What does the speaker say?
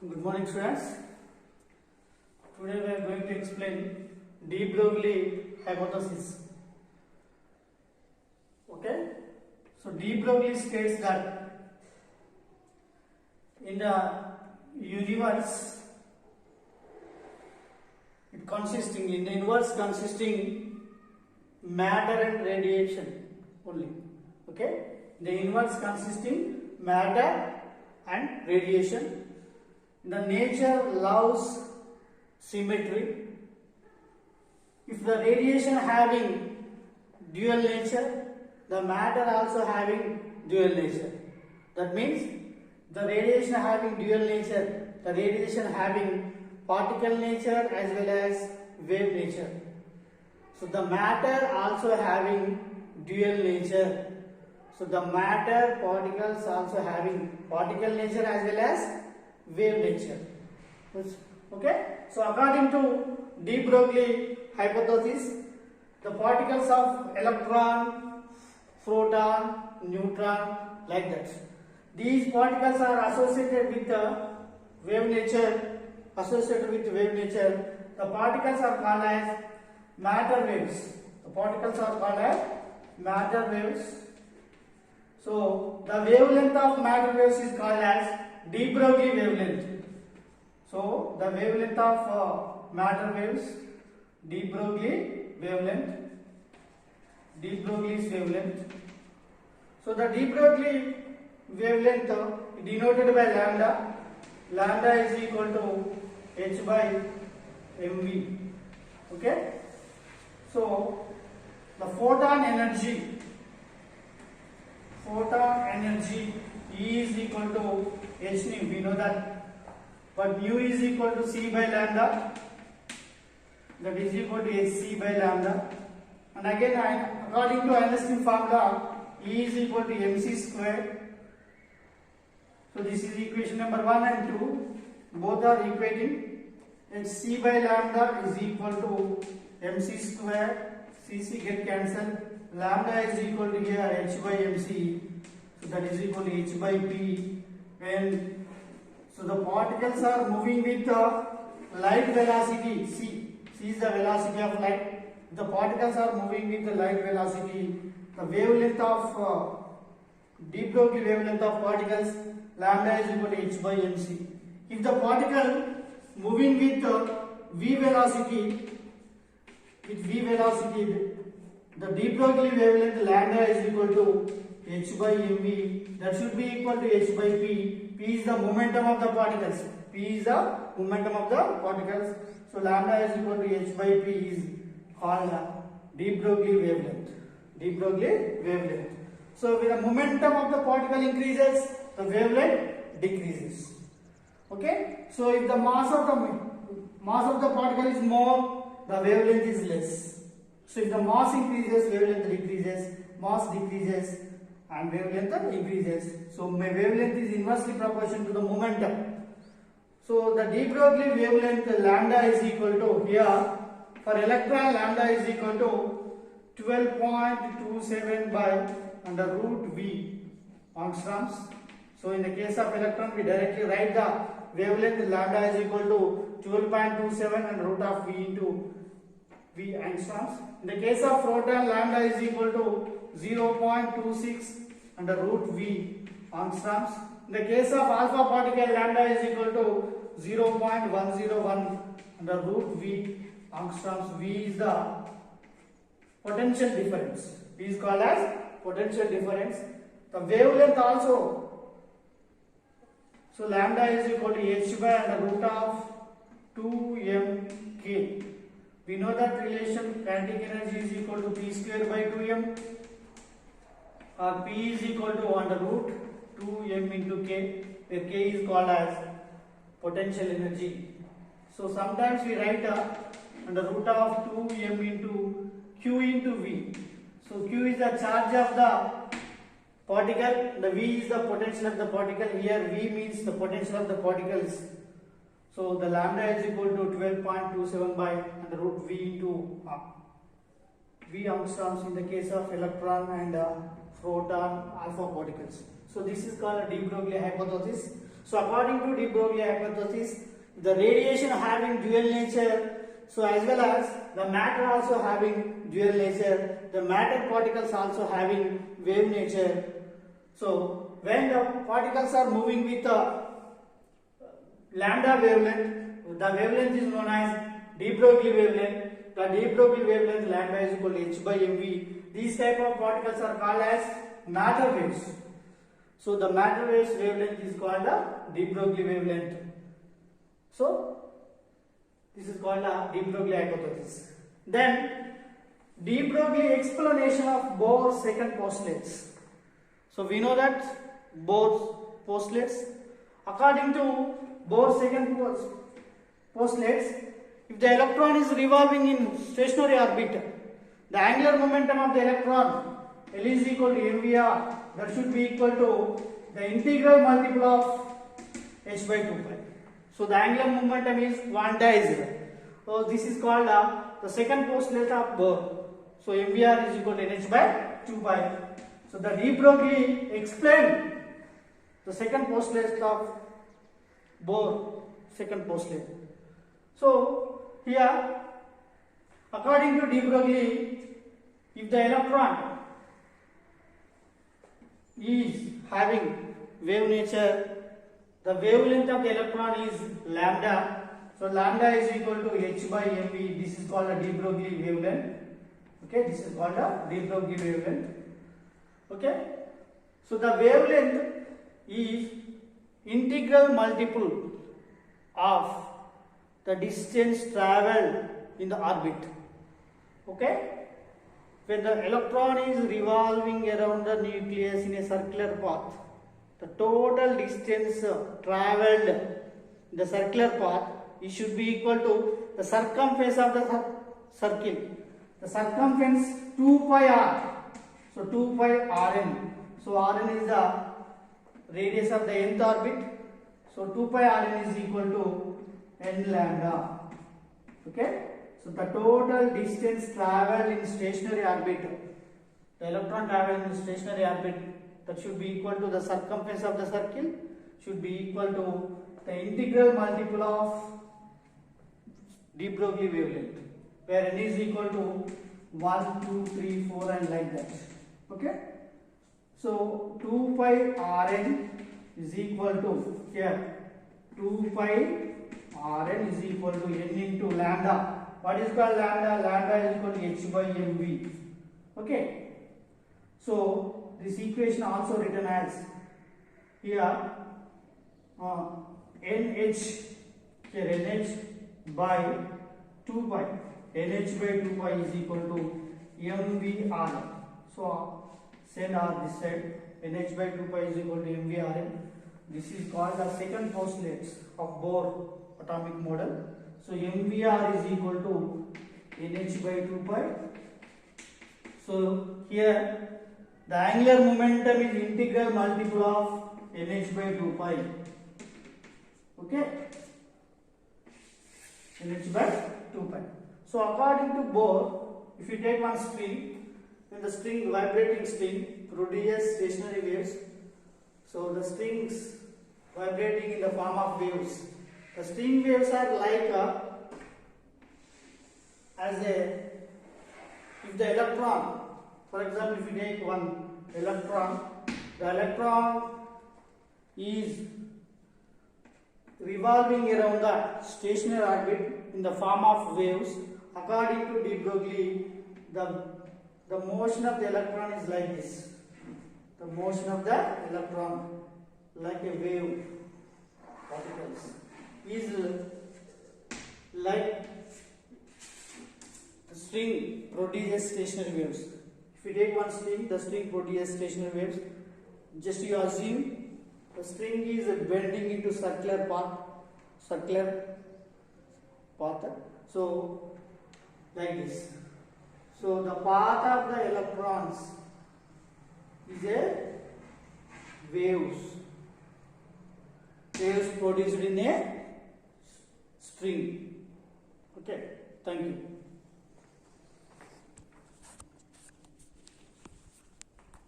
Good morning, students. Today we are going to explain de Broglie hypothesis. Okay? So de Broglie states that in the universe, in the universe consisting matter and radiation only. Okay? The universe consisting matter and radiation. The nature loves symmetry. If the radiation having dual nature, the matter also having dual nature. That means the radiation having dual nature, the radiation having particle nature as well as wave nature. So the matter also having dual nature. So the matter particles also having particle nature as well as wave nature. Okay? So according to de Broglie hypothesis, the particles of electron, proton, neutron, like that. These particles are associated with the wave nature. The particles are called as matter waves. So the wavelength of matter waves is called as de Broglie wavelength. So the wavelength of matter waves, de Broglie's wavelength. So the de Broglie wavelength denoted by lambda. Lambda is equal to h by mv. Okay. So the photon energy E is equal to h nu. We know that, but mu is equal to c by lambda. That is equal to hc by lambda. And again, according to Einstein formula, E is equal to mc square. So this is equation number 1 and 2. Both are equating. hc by lambda is equal to mc square. Cc get cancelled. Lambda is equal to here h by mc. So that is equal to h by p. And so the particles are moving with the light velocity c. C is the velocity of light. The particles are moving with the light velocity. The wavelength of de Broglie wavelength of particles, lambda is equal to h by mc. If the particle moving with v velocity, the de Broglie wavelength lambda is equal to h by mv. That should be equal to h by p. P is the momentum of the particles. So lambda is equal to h by p is called de Broglie wavelength. So when the momentum of the particle increases, the wavelength decreases. Okay? So if the mass of the particle is more, the wavelength is less. So if the mass increases, wavelength decreases, mass decreases, and wavelength increases. So my wavelength is inversely proportional to the momentum. So the de Broglie wavelength lambda is equal to, here for electron lambda is equal to 12.27 by under root v angstroms. So in the case of electron, we directly write the wavelength lambda is equal to 12.27 and root of v into v angstroms. In the case of proton, lambda is equal to 0.26 under root v angstroms. In the case of alpha particle, lambda is equal to 0.101 under root v angstroms. V is the potential difference. V is called as potential difference. The wavelength also. So lambda is equal to h by under root of 2mk. We know that relation kinetic energy is equal to p square by 2m, or p is equal to under root 2m into k, where k is called as potential energy. So sometimes we write under root of 2m into q into v. So q is the charge of the particle, the v is the potential of the particle. Here v means the potential of the particles. So the lambda is equal to 12.27 by under root v into v angstroms in the case of electron and proton alpha particles. So this is called a de Broglie hypothesis. So according to de Broglie hypothesis, the radiation having dual nature, so as well as the matter also having dual nature, the matter particles also having wave nature. So when the particles are moving with a lambda wavelength, the wavelength is known as de Broglie wavelength. The de Broglie wavelength lambda is equal to h by mv. These type of particles are called as matter waves. So the matter waves wavelength is called the de Broglie wavelength. So this is called a de Broglie hypothesis. Then de Broglie explanation of Bohr's second postulates. So we know that Bohr's postulates, according to Bohr's second postulates, if the electron is revolving in stationary orbit, the angular momentum of the electron L is equal to mvr, that should be equal to the integral multiple of h by 2 pi. So the angular momentum is quantized. So this is called the second postulate of Bohr. So mvr is equal to nh by 2 pi. So the de Broglie explained the second postulate of Bohr, second postulate. So here, according to de Broglie, if the electron is having wave nature, the wavelength of the electron is lambda. So lambda is equal to h by mv. This is called a de Broglie wavelength. Okay, this is called a de Broglie wavelength. Okay, so the wavelength is integral multiple of the distance traveled in the orbit. Okay, when the electron is revolving around the nucleus in a circular path, the total distance traveled in the circular path, it should be equal to the circumference of the circle. The circumference 2 pi r. So 2 pi rn. So rn is the radius of the nth orbit. So 2 pi rn is equal to n lambda. Okay. So the total distance traveled in stationary orbit, the electron traveled in stationary orbit, that should be equal to the circumference of the circle, should be equal to the integral multiple of de Broglie wavelength, where n is equal to 1, 2, 3, 4 and like that. Okay. So 2 pi rn is equal to, here 2 pi rn is equal to n into lambda. What is called lambda? Lambda is equal to h by mv. Okay. So this equation also written as here nh, here nh by 2 pi, nh by 2 pi is equal to mvr. So send r this side, nh by 2 pi is equal to mvrn. This is called the second postulate of Bohr atomic model. So mvr is equal to nh by 2 pi. So here the angular momentum is integral multiple of nh by 2 pi. Okay, nh by 2 pi. So according to Bohr, if you take one string, then the string, vibrating string, produces stationary waves. So the strings vibrating in the form of waves. The string waves are like as a, if the electron, for example, if you take one electron, the electron is revolving around the stationary orbit in the form of waves. According to de Broglie, the motion of the electron is like this. The motion of the electron, like a wave particles, is like the string produces stationary waves. If you take one string, the string produces stationary waves. Just you assume the string is bending into circular path. So like this. So the path of the electrons is a waves produced in a string. Okay, thank you.